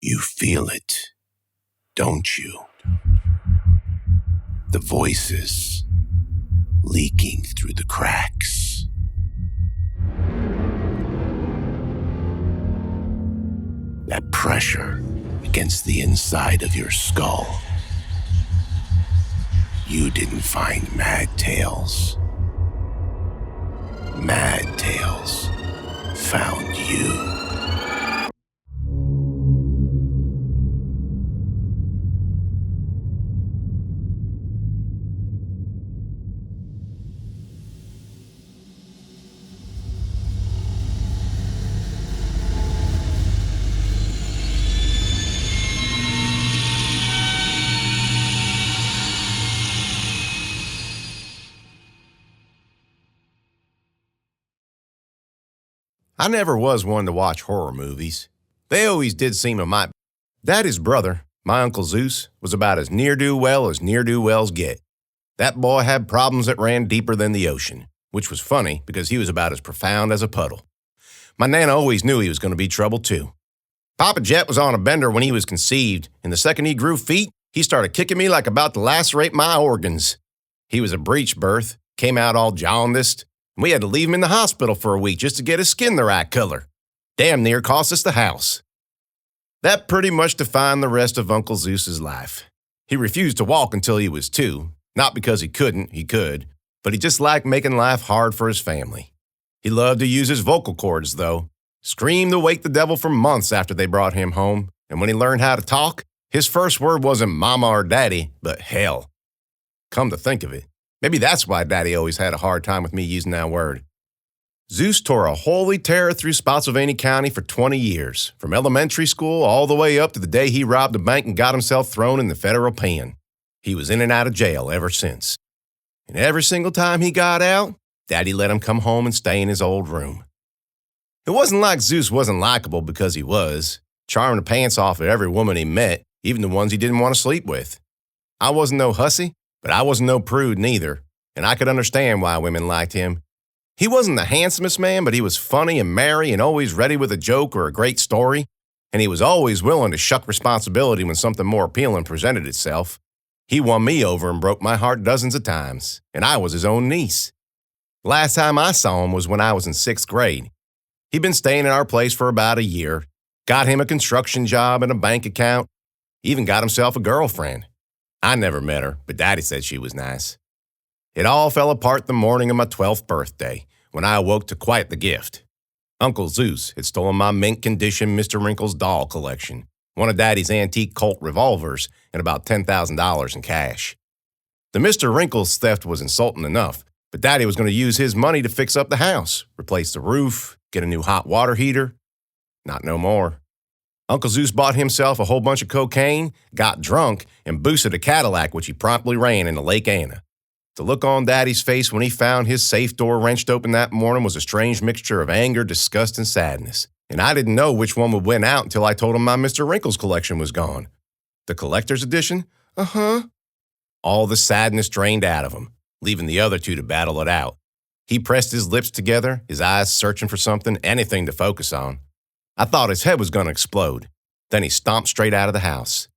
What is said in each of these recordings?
You feel it, don't you? The voices leaking through the cracks. That pressure against the inside of your skull. You didn't find Mad Tales. Mad Tales found you. I never was one to watch horror movies. They always did seem a mite. Daddy's brother, my Uncle Zeus, was about as ne'er-do-well as ne'er-do-wells get. That boy had problems that ran deeper than the ocean, which was funny because he was about as profound as a puddle. My Nana always knew he was going to be trouble too. Papa Jet was on a bender when he was conceived, and the second he grew feet, he started kicking me like about to lacerate my organs. He was a breech birth, came out all jaundiced. We had to leave him in the hospital for a week just to get his skin the right color. Damn near cost us the house. That pretty much defined the rest of Uncle Zeus's life. He refused to walk until he was 2, not because he couldn't, he could, but he just liked making life hard for his family. He loved to use his vocal cords, though. Screamed to wake the devil for months after they brought him home, and when he learned how to talk, his first word wasn't mama or daddy, but hell. Come to think of it, maybe that's why Daddy always had a hard time with me using that word. Zeus tore a holy terror through Spotsylvania County for 20 years, from elementary school all the way up to the day he robbed a bank and got himself thrown in the federal pen. He was in and out of jail ever since. And every single time he got out, Daddy let him come home and stay in his old room. It wasn't like Zeus wasn't likable because he was, charming the pants off of every woman he met, even the ones he didn't want to sleep with. I wasn't no hussy, but I wasn't no prude neither, and I could understand why women liked him. He wasn't the handsomest man, but he was funny and merry and always ready with a joke or a great story, and he was always willing to shuck responsibility when something more appealing presented itself. He won me over and broke my heart dozens of times, and I was his own niece. Last time I saw him was when I was in 6th grade. He'd been staying at our place for about a year, got him a construction job and a bank account, even got himself a girlfriend. I never met her, but Daddy said she was nice. It all fell apart the morning of my 12th birthday, when I awoke to quite the gift. Uncle Zeus had stolen my mint-condition Mr. Wrinkles doll collection, one of Daddy's antique Colt revolvers, and about $10,000 in cash. The Mr. Wrinkles theft was insulting enough, but Daddy was going to use his money to fix up the house, replace the roof, get a new hot water heater. Not no more. Uncle Zeus bought himself a whole bunch of cocaine, got drunk, and boosted a Cadillac which he promptly ran into Lake Anna. The look on Daddy's face when he found his safe door wrenched open that morning was a strange mixture of anger, disgust, and sadness. And I didn't know which one would win out until I told him my Mr. Wrinkles collection was gone. The collector's edition? Uh-huh. All the sadness drained out of him, leaving the other two to battle it out. He pressed his lips together, his eyes searching for something, anything to focus on. I thought his head was going to explode. Then he stomped straight out of the house.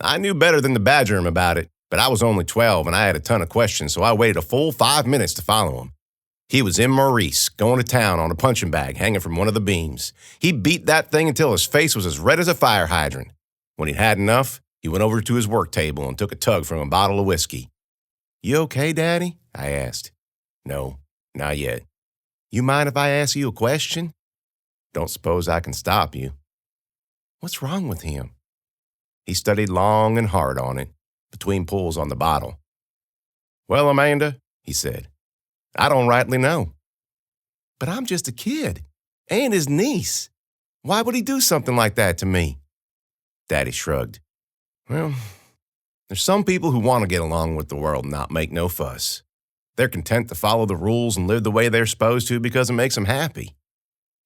I knew better than to badger him about it, but I was only 12 and I had a ton of questions, so I waited a full 5 minutes to follow him. He was in Maurice, going to town on a punching bag hanging from one of the beams. He beat that thing until his face was as red as a fire hydrant. When he'd had enough, he went over to his work table and took a tug from a bottle of whiskey. "You okay, Daddy?" I asked. "No, not yet." "You mind if I ask you a question?" "Don't suppose I can stop you." "What's wrong with him?" He studied long and hard on it, between pulls on the bottle. "Well, Amanda," he said, "I don't rightly know." "But I'm just a kid, and his niece. Why would he do something like that to me?" Daddy shrugged. "Well, there's some people who want to get along with the world and not make no fuss. They're content to follow the rules and live the way they're supposed to because it makes them happy.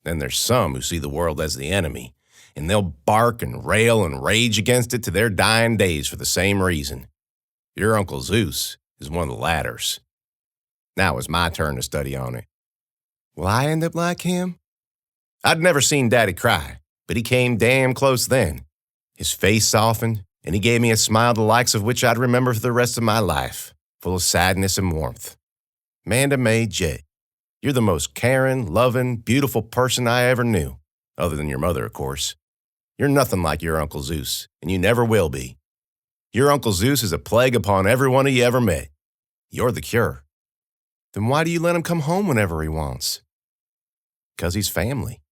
Then there's some who see the world as the enemy, and they'll bark and rail and rage against it to their dying days for the same reason. Your Uncle Zeus is one of the latters. Now it's my turn to study on it. Will I end up like him? I'd never seen Daddy cry, but he came damn close then. His face softened, and he gave me a smile the likes of which I'd remember for the rest of my life, full of sadness and warmth. Manda May Jet, you're the most caring, loving, beautiful person I ever knew, other than your mother, of course. You're nothing like your Uncle Zeus, and you never will be. Your Uncle Zeus is a plague upon everyone he ever met. You're the cure. Then why do you let him come home whenever he wants? 'Cause he's family,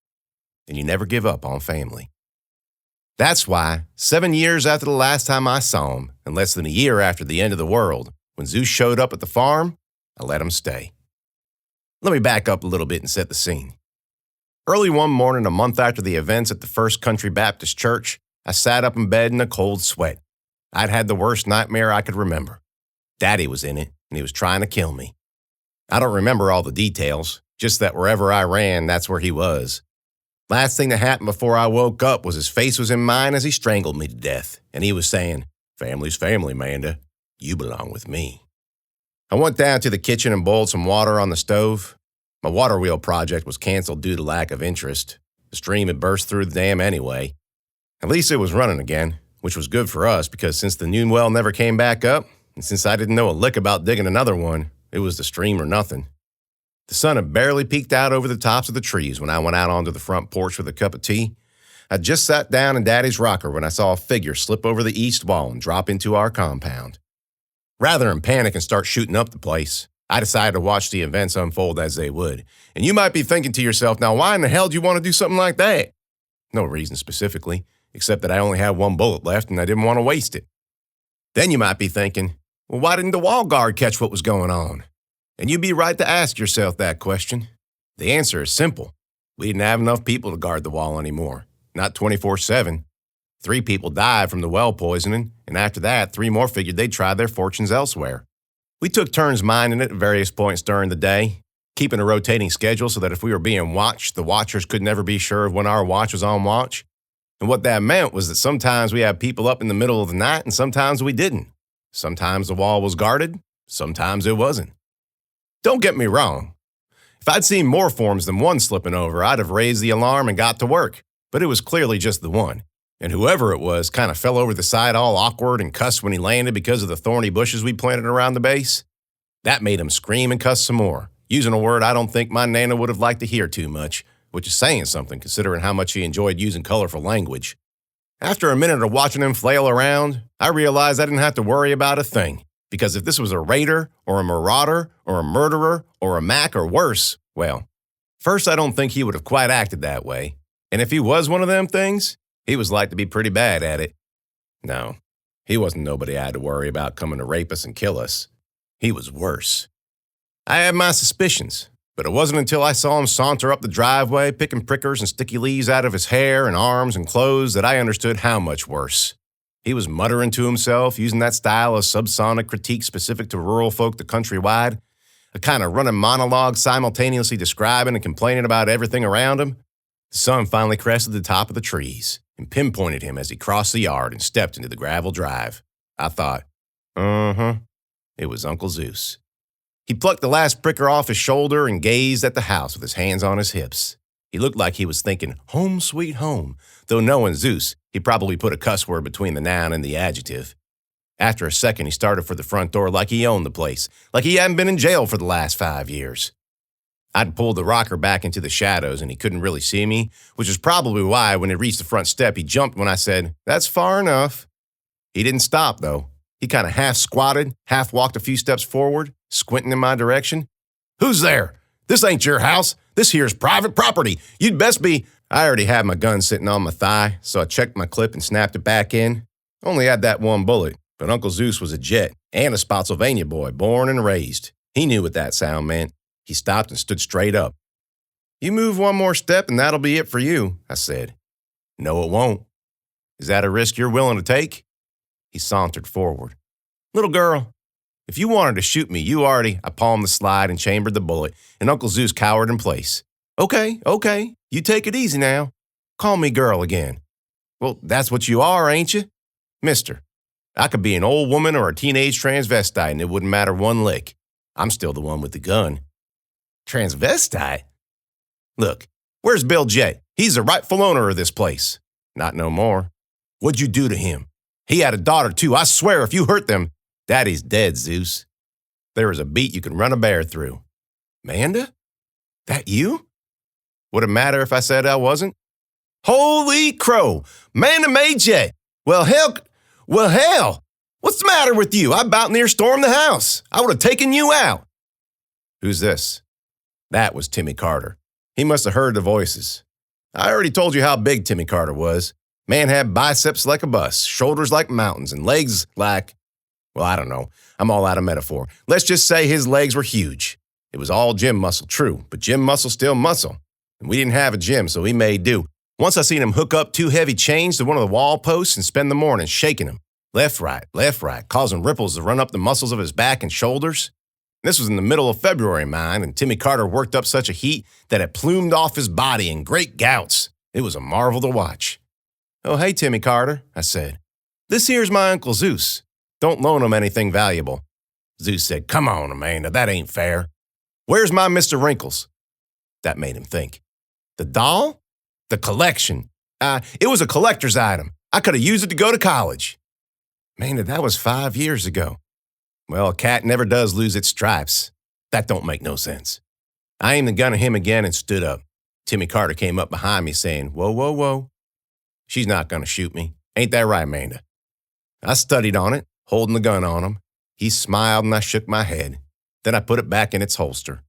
and you never give up on family. That's why, 7 years after the last time I saw him, and less than a year after the end of the world, when Zeus showed up at the farm, I let him stay. Let me back up a little bit and set the scene. Early one morning, a month after the events at the First Country Baptist Church, I sat up in bed in a cold sweat. I'd had the worst nightmare I could remember. Daddy was in it, and he was trying to kill me. I don't remember all the details, just that wherever I ran, that's where he was. Last thing that happened before I woke up was his face was in mine as he strangled me to death, and he was saying, "Family's family, Manda. You belong with me." I went down to the kitchen and boiled some water on the stove. My water wheel project was canceled due to lack of interest. The stream had burst through the dam anyway. At least it was running again, which was good for us because since the noon well never came back up, and since I didn't know a lick about digging another one, it was the stream or nothing. The sun had barely peeked out over the tops of the trees when I went out onto the front porch with a cup of tea. I just sat down in Daddy's rocker when I saw a figure slip over the east wall and drop into our compound. Rather than panic and start shooting up the place, I decided to watch the events unfold as they would. And you might be thinking to yourself, now why in the hell do you want to do something like that? No reason specifically, except that I only had one bullet left and I didn't want to waste it. Then you might be thinking, well, why didn't the wall guard catch what was going on? And you'd be right to ask yourself that question. The answer is simple. We didn't have enough people to guard the wall anymore, not 24/7. 3 people died from the well poisoning, and after that, 3 more figured they'd try their fortunes elsewhere. We took turns minding it at various points during the day, keeping a rotating schedule so that if we were being watched, the watchers could never be sure of when our watch was on watch. And what that meant was that sometimes we had people up in the middle of the night and sometimes we didn't. Sometimes the wall was guarded, sometimes it wasn't. Don't get me wrong. If I'd seen more forms than one slipping over, I'd have raised the alarm and got to work. But it was clearly just the one. And whoever it was kind of fell over the side all awkward and cussed when he landed because of the thorny bushes we planted around the base. That made him scream and cuss some more, using a word I don't think my Nana would have liked to hear too much, which is saying something considering how much he enjoyed using colorful language. After a minute of watching him flail around, I realized I didn't have to worry about a thing. Because if this was a raider, or a marauder, or a murderer, or a Mac, or worse, well, first, I don't think he would have quite acted that way. And if he was one of them things, he was like to be pretty bad at it. No, he wasn't nobody I had to worry about coming to rape us and kill us. He was worse. I had my suspicions, but it wasn't until I saw him saunter up the driveway, picking prickers and sticky leaves out of his hair and arms and clothes that I understood how much worse. He was muttering to himself, using that style of subsonic critique specific to rural folk to countrywide, a kind of running monologue simultaneously describing and complaining about everything around him. The sun finally crested the top of the trees and pinpointed him as he crossed the yard and stepped into the gravel drive. I thought, it was Uncle Zeus. He plucked the last pricker off his shoulder and gazed at the house with his hands on his hips. He looked like he was thinking, home sweet home, though knowing Zeus, he probably put a cuss word between the noun and the adjective. After a second, he started for the front door like he owned the place, like he hadn't been in jail for the last 5 years. I'd pulled the rocker back into the shadows and he couldn't really see me, which is probably why when he reached the front step, he jumped when I said, "That's far enough." He didn't stop, though. He kind of half squatted, half walked a few steps forward, squinting in my direction. "Who's there? This ain't your house. This here's private property. You'd best be—" I already had my gun sitting on my thigh, so I checked my clip and snapped it back in. Only had that one bullet, but Uncle Zeus was a Jet and a Spotsylvania boy, born and raised. He knew what that sound meant. He stopped and stood straight up. "You move one more step and that'll be it for you," I said. "No, it won't." "Is that a risk you're willing to take?" He sauntered forward. "Little girl, if you wanted to shoot me, you already—" I palmed the slide and chambered the bullet, and Uncle Zeus cowered in place. Okay, you take it easy now. Call me girl again." "Well, that's what you are, ain't you?" "Mister, I could be an old woman or a teenage transvestite and it wouldn't matter one lick. I'm still the one with the gun." "Transvestite?" "Look, where's Bill Jet? He's the rightful owner of this place." "Not no more." What'd you do to him? He had a daughter, too. I swear, if you hurt them, Daddy's dead, Zeus. There is a beat you can run a bear through. Manda? That you? Would it matter if I said I wasn't? Holy crow! Manda made you! Well, hell! What's the matter with you? I about near stormed the house. I would have taken you out. Who's this? That was Timmy Carter. He must have heard the voices. I already told you how big Timmy Carter was. Man had biceps like a bus, shoulders like mountains, and legs like, well, I don't know. I'm all out of metaphor. Let's just say his legs were huge. It was all gym muscle, true, but gym muscle still muscle. And we didn't have a gym, so he made do. Once I seen him hook up 2 heavy chains to one of the wall posts and spend the morning shaking them. Left, right, causing ripples to run up the muscles of his back and shoulders. This was in the middle of February, mind, and Timmy Carter worked up such a heat that it plumed off his body in great gouts. It was a marvel to watch. Oh, hey, Timmy Carter, I said. This here's my Uncle Zeus. Don't loan him anything valuable. Zeus said, come on, Amanda, that ain't fair. Where's my Mr. Wrinkles? That made him think. The doll? The collection. It was a collector's item. I could have used it to go to college. Amanda, that was 5 years ago. Well, a cat never does lose its stripes. That don't make no sense. I aimed the gun at him again and stood up. Timmy Carter came up behind me saying, whoa, whoa, whoa. She's not going to shoot me. Ain't that right, Amanda? I studied on it, holding the gun on him. He smiled and I shook my head. Then I put it back in its holster.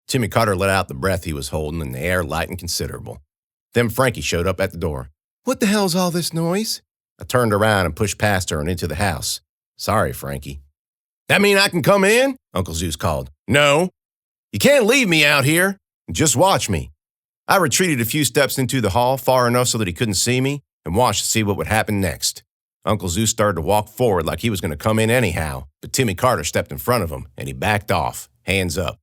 Timmy Carter let out the breath he was holding and the air lightened considerable. Then Frankie showed up at the door. What the hell's all this noise? I turned around and pushed past her and into the house. Sorry, Frankie. That mean I can come in? Uncle Zeus called. No. You can't leave me out here. Just watch me. I retreated a few steps into the hall, far enough so that he couldn't see me, and watched to see what would happen next. Uncle Zeus started to walk forward like he was going to come in anyhow, but Timmy Carter stepped in front of him, and he backed off, hands up.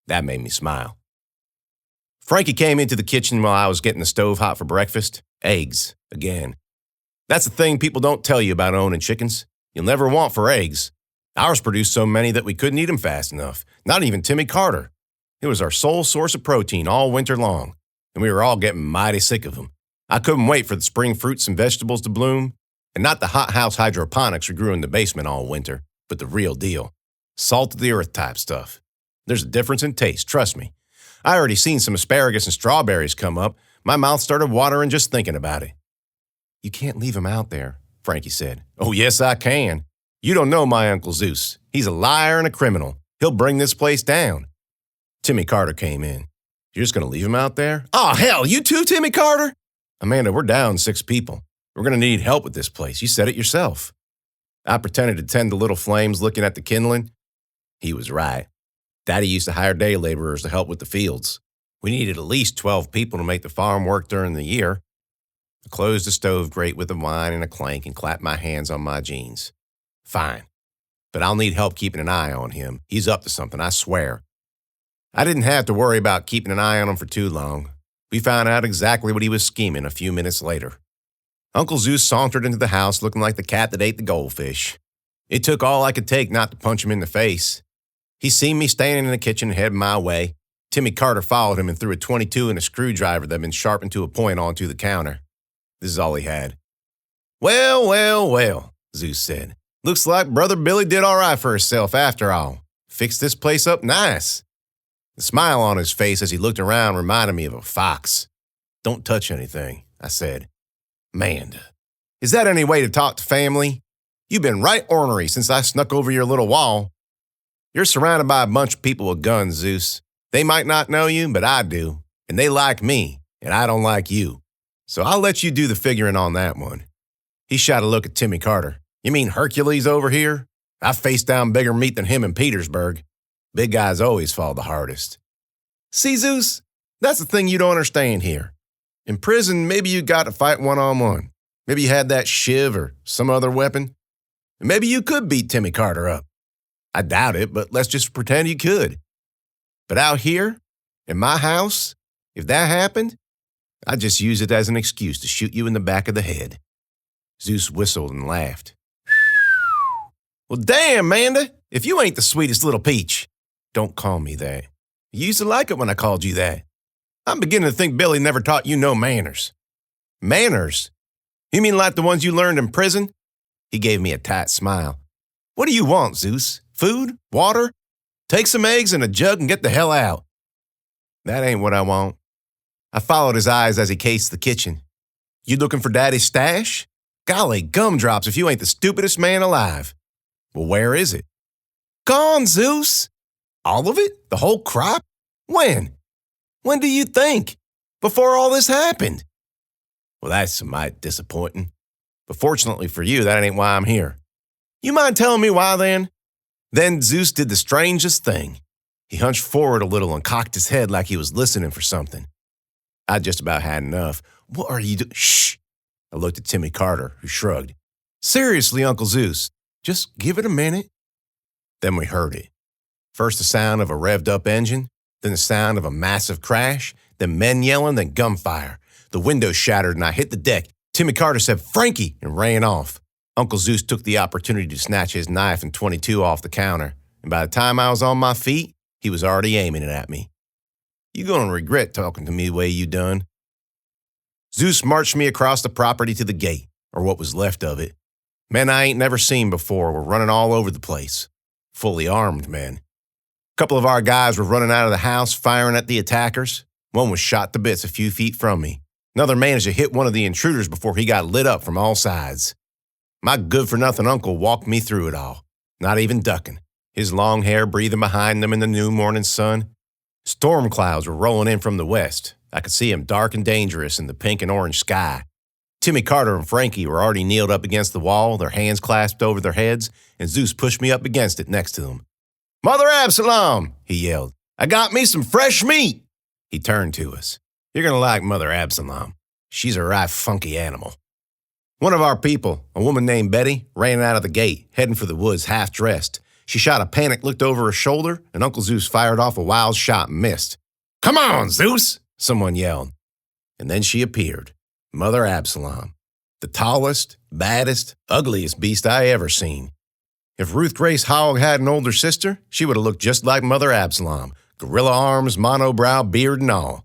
That made me smile. Frankie came into the kitchen while I was getting the stove hot for breakfast. Eggs, again. That's the thing people don't tell you about owning chickens. You'll never want for eggs. Ours produced so many that we couldn't eat them fast enough. Not even Timmy Carter. It was our sole source of protein all winter long, and we were all getting mighty sick of them. I couldn't wait for the spring fruits and vegetables to bloom, and not the hothouse hydroponics we grew in the basement all winter, but the real deal. Salt of the earth type stuff. There's a difference in taste, trust me. I already seen some asparagus and strawberries come up. My mouth started watering just thinking about it. You can't leave him out there, Frankie said. Oh, yes, I can. You don't know my Uncle Zeus. He's a liar and a criminal. He'll bring this place down. Timmy Carter came in. You're just going to leave him out there? Oh, hell, you too, Timmy Carter? Amanda, we're down 6 people. We're going to need help with this place. You said it yourself. I pretended to tend the little flames looking at the kindling. He was right. Daddy used to hire day laborers to help with the fields. We needed at least 12 people to make the farm work during the year. I closed the stove grate with a whine and a clank and clapped my hands on my jeans. Fine. But I'll need help keeping an eye on him. He's up to something, I swear. I didn't have to worry about keeping an eye on him for too long. We found out exactly what he was scheming a few minutes later. Uncle Zeus sauntered into the house looking like the cat that ate the goldfish. It took all I could take not to punch him in the face. He seen me standing in the kitchen heading my way. Timmy Carter followed him and threw a .22 and a screwdriver that had been sharpened to a point onto the counter. This is all he had. Well, well, well, Zeus said. Looks like Brother Billy did all right for himself after all. Fixed this place up nice. The smile on his face as he looked around reminded me of a fox. Don't touch anything, I said. Amanda, is that any way to talk to family? You've been right ornery since I snuck over your little wall. You're surrounded by a bunch of people with guns, Zeus. They might not know you, but I do. And they like me, and I don't like you. So I'll let you do the figuring on that one. He shot a look at Timmy Carter. You mean Hercules over here? I faced down bigger meat than him in Petersburg. Big guys always fall the hardest. See, Zeus, that's the thing you don't understand here. In prison, maybe you got to fight one-on-one. Maybe you had that shiv or some other weapon. And maybe you could beat Timmy Carter up. I doubt it, but let's just pretend you could. But out here, in my house, if that happened, I'd just use it as an excuse to shoot you in the back of the head. Zeus whistled and laughed. Well, damn, Amanda, if you ain't the sweetest little peach. Don't call me that. You used to like it when I called you that. I'm beginning to think Billy never taught you no manners. Manners? You mean like the ones you learned in prison? He gave me a tight smile. What do you want, Zeus? Food? Water? Take some eggs and a jug and get the hell out. That ain't what I want. I followed his eyes as he cased the kitchen. You looking for Daddy's stash? Golly gumdrops if you ain't the stupidest man alive. Well, where is it? Gone, Zeus. All of it? The whole crop? When? When do you think? Before all this happened? Well, that's mighty disappointing. But fortunately for you, that ain't why I'm here. You mind telling me why then? Then Zeus did the strangest thing. He hunched forward a little and cocked his head like he was listening for something. I just about had enough. What are you doing? Shh! I looked at Timmy Carter, who shrugged. Seriously, Uncle Zeus, just give it a minute. Then we heard it. First the sound of a revved-up engine, then the sound of a massive crash, then men yelling, then gunfire. The window shattered and I hit the deck. Timmy Carter said, "Frankie," and ran off. Uncle Zeus took the opportunity to snatch his knife and .22 off the counter, and by the time I was on my feet, he was already aiming it at me. You gonna regret talking to me the way you done. Zeus marched me across the property to the gate, or what was left of it. Men I ain't never seen before were running all over the place. Fully armed men. A couple of our guys were running out of the house firing at the attackers. One was shot to bits a few feet from me. Another managed to hit one of the intruders before he got lit up from all sides. My good-for-nothing uncle walked me through it all, not even ducking, his long hair breathing behind him in the new morning sun. Storm clouds were rolling in from the west. I could see him dark and dangerous in the pink and orange sky. Timmy Carter and Frankie were already kneeled up against the wall, their hands clasped over their heads, and Zeus pushed me up against it next to them. "Mother Absalom," he yelled, "I got me some fresh meat." He turned to us. "You're going to like Mother Absalom. She's a right funky animal." One of our people, a woman named Betty, ran out of the gate, heading for the woods half-dressed. She shot a panic, looked over her shoulder, and Uncle Zeus fired off a wild shot and missed. "Come on, Zeus!" someone yelled. And then she appeared, Mother Absalom, the tallest, baddest, ugliest beast I ever seen. If Ruth Grace Hogg had an older sister, she would have looked just like Mother Absalom, gorilla arms, monobrow, beard and all.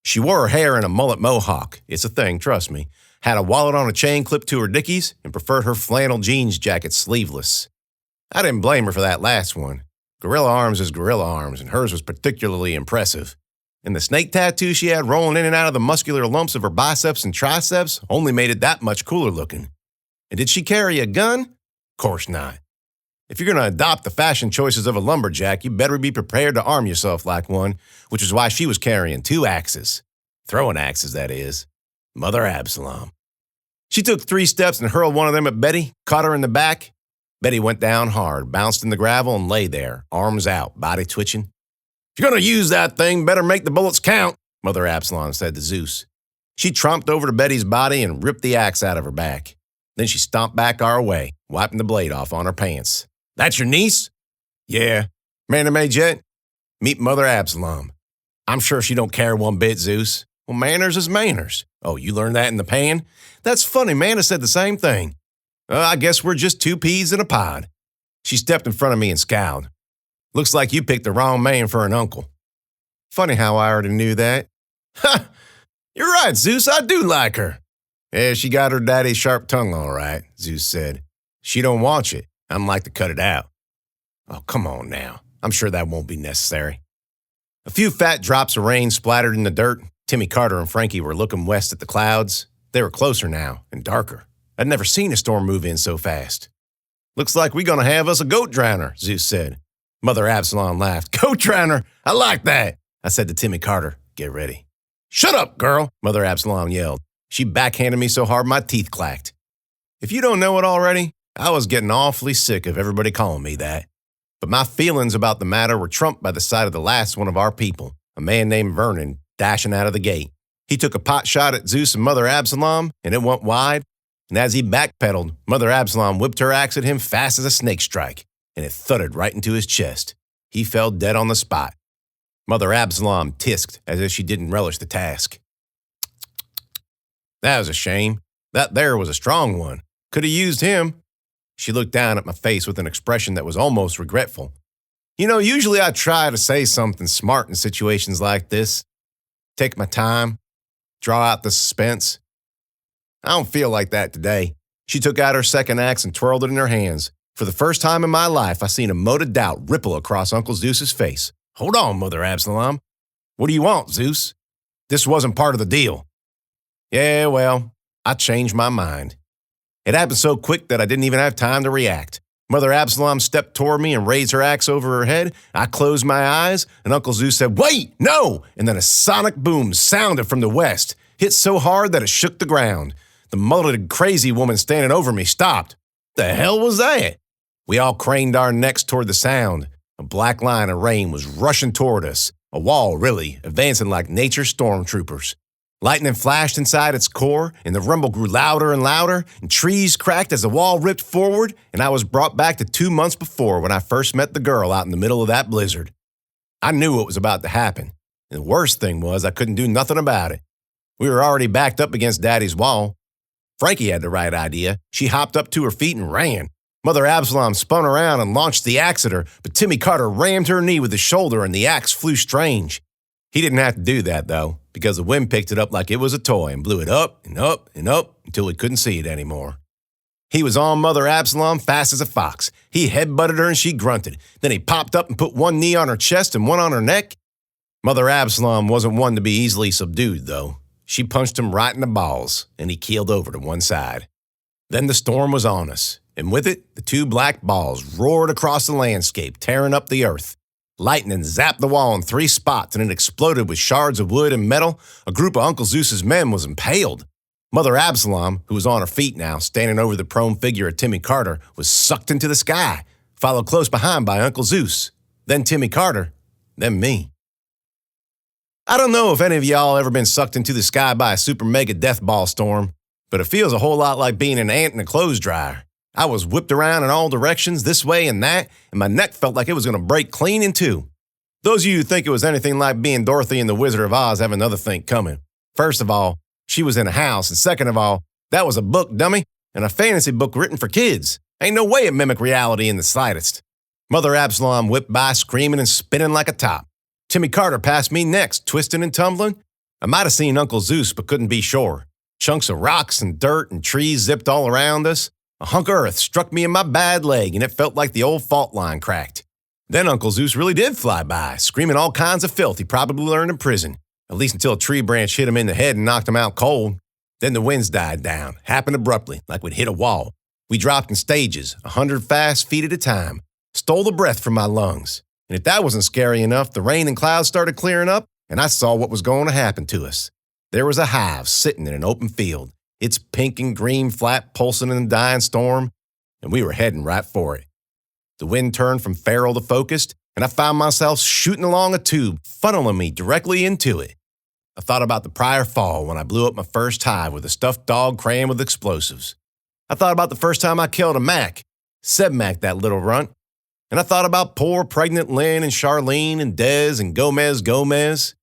She wore her hair in a mullet mohawk. It's a thing, trust me. Had a wallet on a chain clipped to her dickies, and preferred her flannel jeans jacket sleeveless. I didn't blame her for that last one. Gorilla arms is gorilla arms, and hers was particularly impressive. And the snake tattoo she had rolling in and out of the muscular lumps of her biceps and triceps only made it that much cooler looking. And did she carry a gun? Course not. If you're going to adopt the fashion choices of a lumberjack, you better be prepared to arm yourself like one, which is why she was carrying 2 axes. Throwing axes, that is. Mother Absalom. She took 3 steps and hurled one of them at Betty, caught her in the back. Betty went down hard, bounced in the gravel, and lay there, arms out, body twitching. "If you're going to use that thing, better make the bullets count," Mother Absalom said to Zeus. She tromped over to Betty's body and ripped the axe out of her back. Then she stomped back our way, wiping the blade off on her pants. "That's your niece?" "Yeah. Manner maid yet?" "Meet Mother Absalom." "I'm sure she don't care one bit, Zeus." "Well, manners is manners." "Oh, you learned that in the pan?" "That's funny, man. I said the same thing." I guess we're just 2 peas in a pod." She stepped in front of me and scowled. "Looks like you picked the wrong man for an uncle." Funny how I already knew that. "Ha! You're right, Zeus. I do like her." "Yeah, she got her daddy's sharp tongue all right," Zeus said. "She don't watch it. I'm like to cut it out." "Oh, come on now. I'm sure that won't be necessary." A few fat drops of rain splattered in the dirt. Timmy Carter and Frankie were looking west at the clouds. They were closer now and darker. I'd never seen a storm move in so fast. "Looks like we're going to have us a goat drowner," Zeus said. Mother Absalom laughed. "Goat drowner? I like that." I said to Timmy Carter, "Get ready." "Shut up, girl," Mother Absalom yelled. She backhanded me so hard my teeth clacked. If you don't know it already, I was getting awfully sick of everybody calling me that. But my feelings about the matter were trumped by the sight of the last one of our people, a man named Vernon, dashing out of the gate. He took a pot shot at Zeus and Mother Absalom, and it went wide. And as he backpedaled, Mother Absalom whipped her axe at him fast as a snake strike, and it thudded right into his chest. He fell dead on the spot. Mother Absalom tisked as if she didn't relish the task. "That was a shame. That there was a strong one. Could have used him." She looked down at my face with an expression that was almost regretful. "You know, usually I try to say something smart in situations like this. Take my time, draw out the suspense. I don't feel like that today. She took out her second axe and twirled it in her hands. For the first time in my life, I seen a mote of doubt ripple across Uncle Zeus's face. Hold on, Mother Absalom. What do you want, Zeus? This wasn't part of the deal. Yeah, well, I changed my mind. It happened so quick that I didn't even have time to react. Mother Absalom stepped toward me and raised her axe over her head. I closed my eyes, and Uncle Zeus said, "Wait, no!" And then a sonic boom sounded from the west, hit so hard that it shook the ground. The mulleted crazy woman standing over me stopped. The hell was that? We all craned our necks toward the sound. A black line of rain was rushing toward us, a wall, really, advancing like nature's stormtroopers. Lightning flashed inside its core, and the rumble grew louder and louder, and trees cracked as the wall ripped forward, and I was brought back to 2 months before when I first met the girl out in the middle of that blizzard. I knew what was about to happen, and the worst thing was I couldn't do nothing about it. We were already backed up against Daddy's wall. Frankie had the right idea. She hopped up to her feet and ran. Mother Absalom spun around and launched the axe at her, but Timmy Carter rammed her knee with his shoulder and the axe flew strange. He didn't have to do that, though, because the wind picked it up like it was a toy and blew it up and up and up until we couldn't see it anymore. He was on Mother Absalom fast as a fox. He headbutted her and she grunted. Then he popped up and put one knee on her chest and one on her neck. Mother Absalom wasn't one to be easily subdued, though. She punched him right in the balls, and he keeled over to one side. Then the storm was on us, and with it, the two black balls roared across the landscape, tearing up the earth. Lightning zapped the wall in 3 spots, and it exploded with shards of wood and metal. A group of Uncle Zeus's men was impaled. Mother Absalom, who was on her feet now, standing over the prone figure of Timmy Carter, was sucked into the sky, followed close behind by Uncle Zeus, then Timmy Carter, then me. I don't know if any of y'all ever been sucked into the sky by a super mega death ball storm, but it feels a whole lot like being an ant in a clothes dryer. I was whipped around in all directions, this way and that, and my neck felt like it was going to break clean in two. Those of you who think it was anything like being Dorothy in The Wizard of Oz have another thing coming. First of all, she was in a house, and second of all, that was a book, dummy, and a fantasy book written for kids. Ain't no way it mimicked reality in the slightest. Mother Absalom whipped by, screaming and spinning like a top. Timmy Carter passed me next, twisting and tumbling. I might have seen Uncle Zeus, but couldn't be sure. Chunks of rocks and dirt and trees zipped all around us. A hunk of earth struck me in my bad leg, and it felt like the old fault line cracked. Then Uncle Zeus really did fly by, screaming all kinds of filth he probably learned in prison, at least until a tree branch hit him in the head and knocked him out cold. Then the winds died down, happened abruptly, like we'd hit a wall. We dropped in stages, 100 fast feet at a time, stole the breath from my lungs. And if that wasn't scary enough, the rain and clouds started clearing up, and I saw what was going to happen to us. There was a hive sitting in an open field, its pink and green flat pulsing in the dying storm, and we were heading right for it. The wind turned from feral to focused, and I found myself shooting along a tube, funneling me directly into it. I thought about the prior fall when I blew up my first hive with a stuffed dog crammed with explosives. I thought about the first time I killed a Mac, Seb-Mac, that little runt. And I thought about poor pregnant Lynn and Charlene and Dez and Gomez.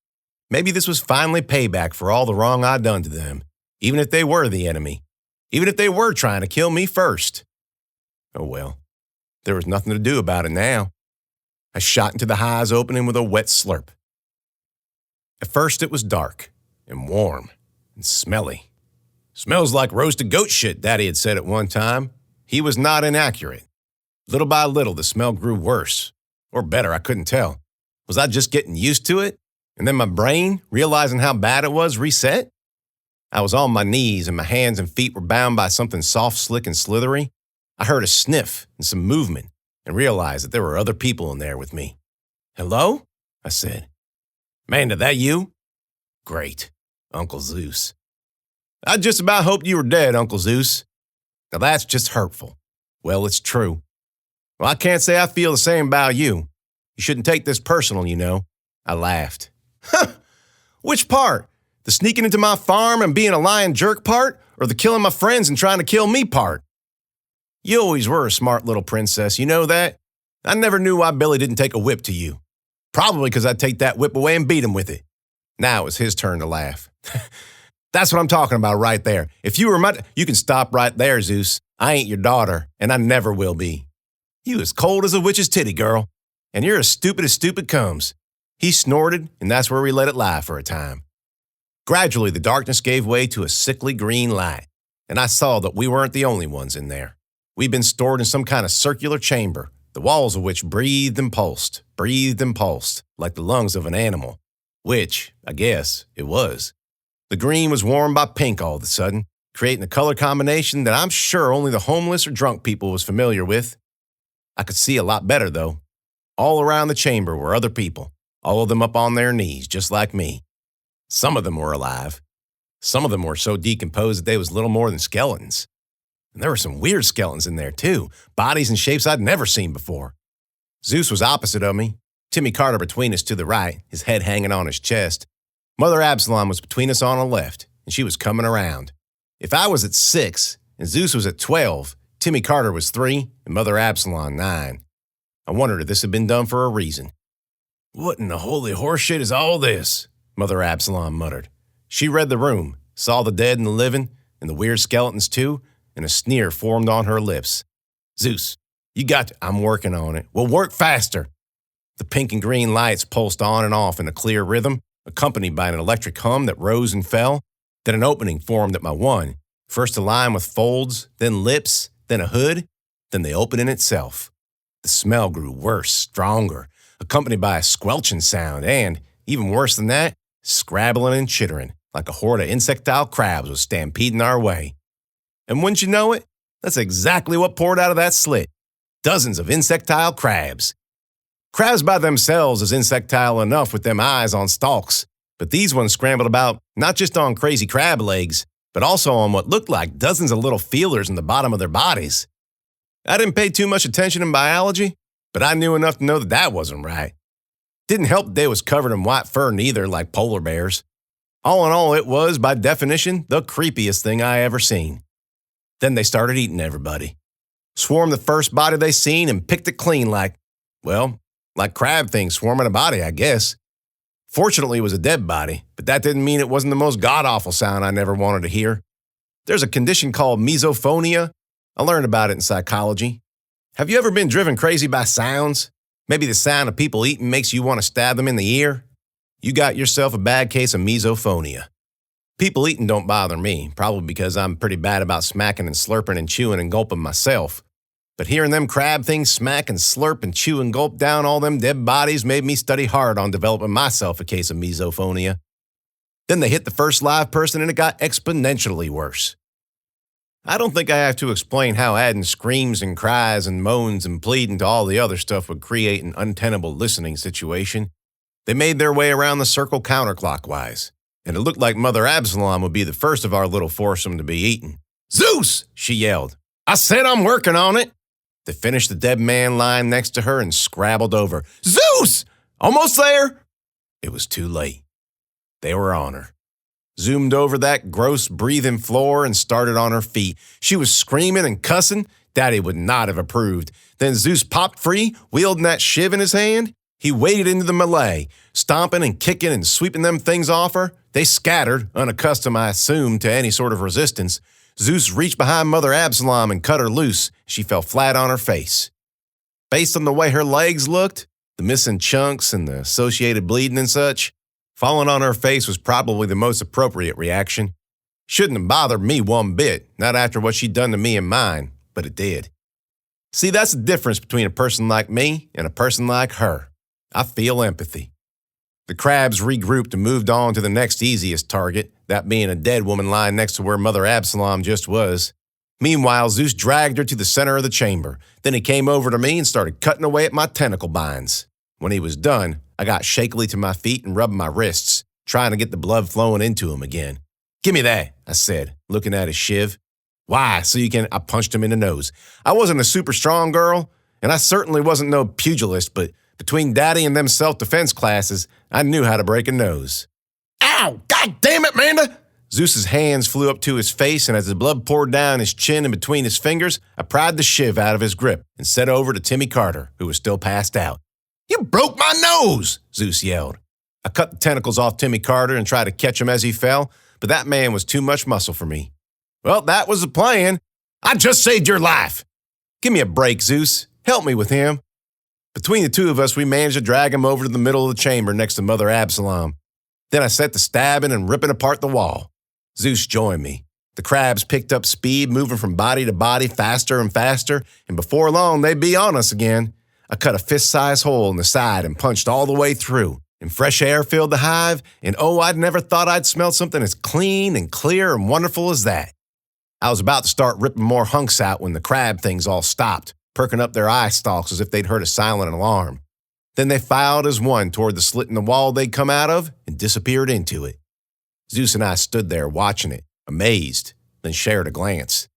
Maybe this was finally payback for all the wrong I'd done to them, even if they were the enemy, even if they were trying to kill me first. Oh well, there was nothing to do about it now. I shot into the hive's opening with a wet slurp. At first it was dark and warm and smelly. Smells like roasted goat shit, Daddy had said at one time. He was not inaccurate. Little by little, the smell grew worse. Or better, I couldn't tell. Was I just getting used to it? And then my brain, realizing how bad it was, reset? I was on my knees and my hands and feet were bound by something soft, slick, and slithery. I heard a sniff and some movement and realized that there were other people in there with me. "Hello?" I said. "Amanda, that you?" "Great. Uncle Zeus." "I just about hoped you were dead, Uncle Zeus." "Now that's just hurtful." "Well, it's true." "Well, I can't say I feel the same about you. You shouldn't take this personal, you know." I laughed. "Huh! Which part? The sneaking into my farm and being a lying jerk part, or the killing my friends and trying to kill me part? You always were a smart little princess, you know that? I never knew why Billy didn't take a whip to you. Probably because I'd take that whip away and beat him with it." Now it was his turn to laugh. "That's what I'm talking about right there. If you were you can stop right there, Zeus. I ain't your daughter, and I never will be. You as cold as a witch's titty, girl. And you're as stupid comes." He snorted, and that's where we let it lie for a time. Gradually, the darkness gave way to a sickly green light. and I saw that we weren't the only ones in there. We'd been stored in some kind of circular chamber, the walls of which breathed and pulsed, like the lungs of an animal, which, I guess, it was. The green was warmed by pink all of a sudden, creating a color combination that I'm sure only the homeless or drunk people was familiar with. I could see a lot better, though. All around the chamber were other people, all of them up on their knees, just like me. Some of them were alive. Some of them were so decomposed that they was little more than skeletons. And there were some weird skeletons in there, too, bodies and shapes I'd never seen before. Zeus was opposite of me, Timmy Carter between us to the right, his head hanging on his chest. Mother Absalom was between us on the left, and she was coming around. If I was at 6 and Zeus was at 12, Timmy Carter was 3 and Mother Absalom 9. I wondered if this had been done for a reason. "What in the holy horseshit is all this?" Mother Absalom muttered. She read the room, saw the dead and the living, and the weird skeletons too, and a sneer formed on her lips. "Zeus, you got to—" "I'm working on it." "Well, work faster." The pink and green lights pulsed on and off in a clear rhythm, accompanied by an electric hum that rose and fell. Then an opening formed at my one, first a line with folds, then lips, then a hood, then the opening itself. The smell grew worse, stronger, accompanied by a squelching sound and, even worse than that, scrabbling and chittering, like a horde of insectile crabs was stampeding our way. And wouldn't you know it, that's exactly what poured out of that slit. Dozens of insectile crabs. Crabs by themselves is insectile enough with them eyes on stalks, but these ones scrambled about not just on crazy crab legs, but also on what looked like dozens of little feelers in the bottom of their bodies. I didn't pay too much attention in biology, but I knew enough to know that that wasn't right. Didn't help that they was covered in white fur neither, like polar bears. All in all, it was, by definition, the creepiest thing I ever seen. Then they started eating everybody. Swarmed the first body they seen and picked it clean like crab things swarming a body, I guess. Fortunately, it was a dead body, but that didn't mean it wasn't the most god-awful sound I never wanted to hear. There's a condition called misophonia. I learned about it in psychology. Have you ever been driven crazy by sounds? Maybe the sound of people eating makes you want to stab them in the ear? You got yourself a bad case of misophonia. People eating don't bother me, probably because I'm pretty bad about smacking and slurping and chewing and gulping myself. But hearing them crab things smack and slurp and chew and gulp down all them dead bodies made me study hard on developing myself a case of misophonia. Then they hit the first live person and it got exponentially worse. I don't think I have to explain how adding screams and cries and moans and pleading to all the other stuff would create an untenable listening situation. They made their way around the circle counterclockwise, and it looked like Mother Absalom would be the first of our little foursome to be eaten. "Zeus!" she yelled. "I said I'm working on it." They finished the dead man lying next to her and scrabbled over. "Zeus! Almost there!" It was too late. They were on her. Zoomed over that gross breathing floor and started on her feet. She was screaming and cussing. Daddy would not have approved. Then Zeus popped free, wielding that shiv in his hand. He waded into the melee, stomping and kicking and sweeping them things off her. They scattered, unaccustomed, I assume, to any sort of resistance. Zeus reached behind Mother Absalom and cut her loose. She fell flat on her face. Based on the way her legs looked, the missing chunks and the associated bleeding and such, falling on her face was probably the most appropriate reaction. Shouldn't have bothered me one bit, not after what she'd done to me and mine, but it did. See, that's the difference between a person like me and a person like her. I feel empathy. The crabs regrouped and moved on to the next easiest target, that being a dead woman lying next to where Mother Absalom just was. Meanwhile, Zeus dragged her to the center of the chamber. Then he came over to me and started cutting away at my tentacle binds. When he was done, I got shakily to my feet and rubbed my wrists, trying to get the blood flowing into him again. "Give me that," I said, looking at his shiv. "Why, so you can—" I punched him in the nose. I wasn't a super strong girl, and I certainly wasn't no pugilist, but between Daddy and them self-defense classes, I knew how to break a nose. "Ow! God damn it, Manda!" Zeus's hands flew up to his face, and as the blood poured down his chin and between his fingers, I pried the shiv out of his grip and set over to Timmy Carter, who was still passed out. "You broke my nose!" Zeus yelled. I cut the tentacles off Timmy Carter and tried to catch him as he fell, but that man was too much muscle for me. "Well, that was the plan. I just saved your life." "Give me a break, Zeus. Help me with him." Between the two of us, we managed to drag him over to the middle of the chamber next to Mother Absalom. Then I set to stabbing and ripping apart the wall. Zeus joined me. The crabs picked up speed, moving from body to body faster and faster, and before long, they'd be on us again. I cut a fist-sized hole in the side and punched all the way through, and fresh air filled the hive, and oh, I'd never thought I'd smell something as clean and clear and wonderful as that. I was about to start ripping more hunks out when the crab things all stopped, perking up their eye stalks as if they'd heard a silent alarm. Then they filed as one toward the slit in the wall they'd come out of and disappeared into it. Zeus and I stood there watching it, amazed, then shared a glance.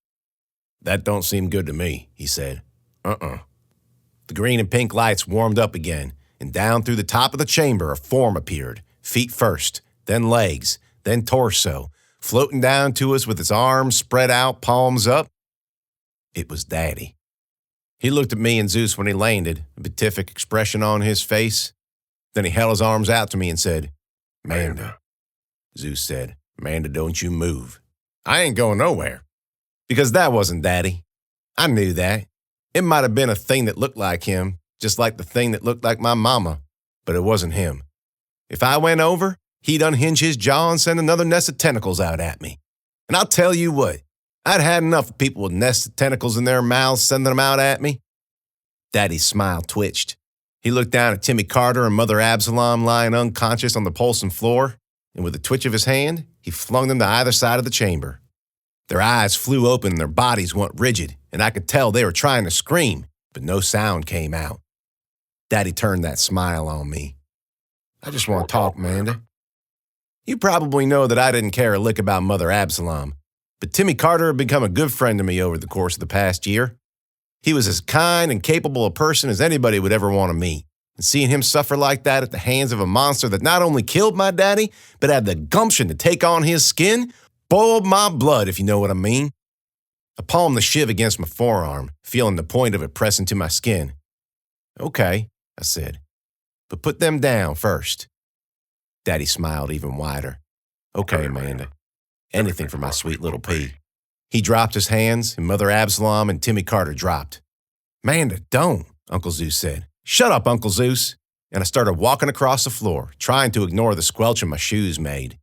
"That don't seem good to me," he said. The green and pink lights warmed up again, and down through the top of the chamber a form appeared, feet first, then legs, then torso, floating down to us with its arms spread out, palms up. It was Daddy. He looked at me and Zeus when he landed, a beatific expression on his face. Then he held his arms out to me and said, "Manda." Zeus said, "Manda, don't you move. I ain't going nowhere." Because that wasn't Daddy. I knew that. It might have been a thing that looked like him, just like the thing that looked like my mama, but it wasn't him. If I went over, he'd unhinge his jaw and send another nest of tentacles out at me. And I'll tell you what, I'd had enough of people with nests of tentacles in their mouths sending them out at me. Daddy's smile twitched. He looked down at Timmy Carter and Mother Absalom lying unconscious on the pulsing floor, and with a twitch of his hand, he flung them to either side of the chamber. Their eyes flew open and their bodies went rigid, and I could tell they were trying to scream, but no sound came out. Daddy turned that smile on me. "I just want to talk, Amanda. You probably know that I didn't care a lick about Mother Absalom, but Timmy Carter had become a good friend to me over the course of the past year. He was as kind and capable a person as anybody would ever want to meet, and seeing him suffer like that at the hands of a monster that not only killed my daddy, but had the gumption to take on his skin, boiled my blood, if you know what I mean." I palmed the shiv against my forearm, feeling the point of it press into my skin. "Okay," I said, "but put them down first." Daddy smiled even wider. "Okay, Amanda. Anything for my sweet little pea." He dropped his hands, and Mother Absalom and Timmy Carter dropped. "Amanda, don't," Uncle Zeus said. "Shut up, Uncle Zeus." And I started walking across the floor, trying to ignore the squelching my shoes made.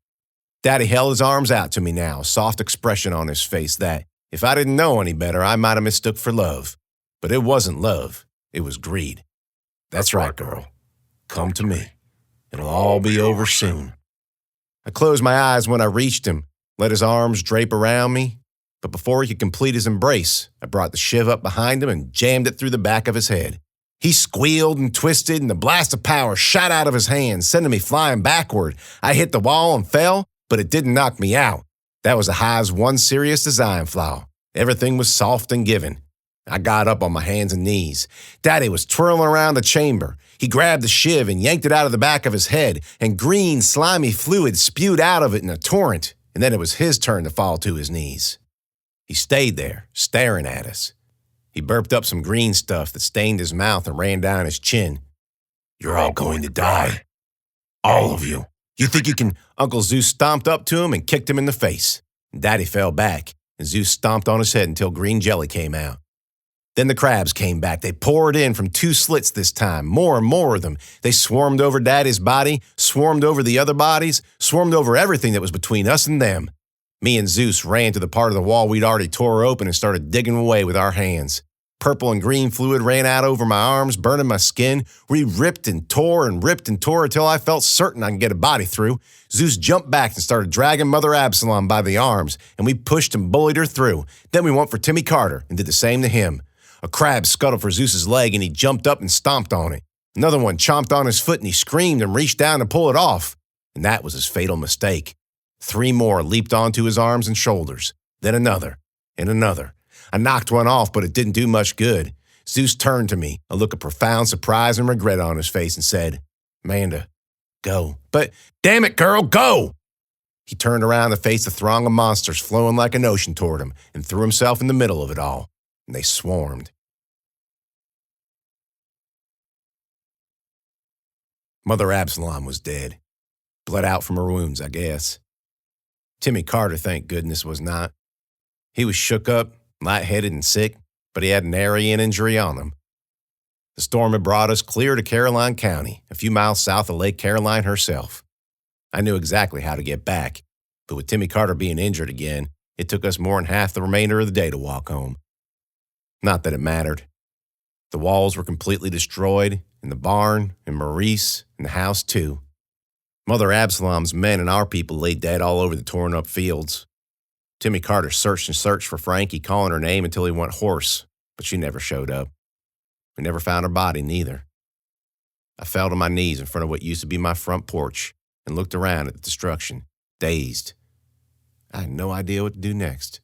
Daddy held his arms out to me now, a soft expression on his face that, if I didn't know any better, I might have mistook for love. But it wasn't love. It was greed. "That's right, girl. Come to me. It'll all be over soon." I closed my eyes when I reached him, let his arms drape around me. But before he could complete his embrace, I brought the shiv up behind him and jammed it through the back of his head. He squealed and twisted, and the blast of power shot out of his hand, sending me flying backward. I hit the wall and fell, but it didn't knock me out. That was the Hive's one serious design flaw. Everything was soft and given. I got up on my hands and knees. Daddy was twirling around the chamber. He grabbed the shiv and yanked it out of the back of his head, and green, slimy fluid spewed out of it in a torrent, and then it was his turn to fall to his knees. He stayed there, staring at us. He burped up some green stuff that stained his mouth and ran down his chin. "You're all going to die. All of you. You think you can?" Uncle Zeus stomped up to him and kicked him in the face. Daddy fell back, and Zeus stomped on his head until green jelly came out. Then the crabs came back. They poured in from 2 slits this time, more and more of them. They swarmed over Daddy's body, swarmed over the other bodies, swarmed over everything that was between us and them. Me and Zeus ran to the part of the wall we'd already tore open and started digging away with our hands. Purple and green fluid ran out over my arms, burning my skin. We ripped and tore until I felt certain I could get a body through. Zeus jumped back and started dragging Mother Absalom by the arms, and we pushed and bullied her through. Then we went for Timmy Carter and did the same to him. A crab scuttled for Zeus's leg, and he jumped up and stomped on it. Another one chomped on his foot, and he screamed and reached down to pull it off. And that was his fatal mistake. 3 more leaped onto his arms and shoulders. Then another, and another. I knocked one off, but it didn't do much good. Zeus turned to me, a look of profound surprise and regret on his face, and said, "Amanda, go." "But, damn it, girl, go!" He turned around to face the throng of monsters flowing like an ocean toward him and threw himself in the middle of it all, and they swarmed. Mother Absalom was dead. Bled out from her wounds, I guess. Timmy Carter, thank goodness, was not. He was shook up, lightheaded and sick, but he had an area injury on him. The storm had brought us clear to Caroline County, a few miles south of Lake Caroline herself. I knew exactly how to get back, but with Timmy Carter being injured again, It took us more than half the remainder of the day to walk home. Not that it mattered. The walls were completely destroyed, and the barn, and Maurice, and the house too. Mother Absalom's men and our people lay dead all over the torn-up fields. Timmy Carter searched and searched for Frankie, calling her name until he went hoarse, but she never showed up. We never found her body, neither. I fell to my knees in front of what used to be my front porch and looked around at the destruction, dazed. I had no idea what to do next.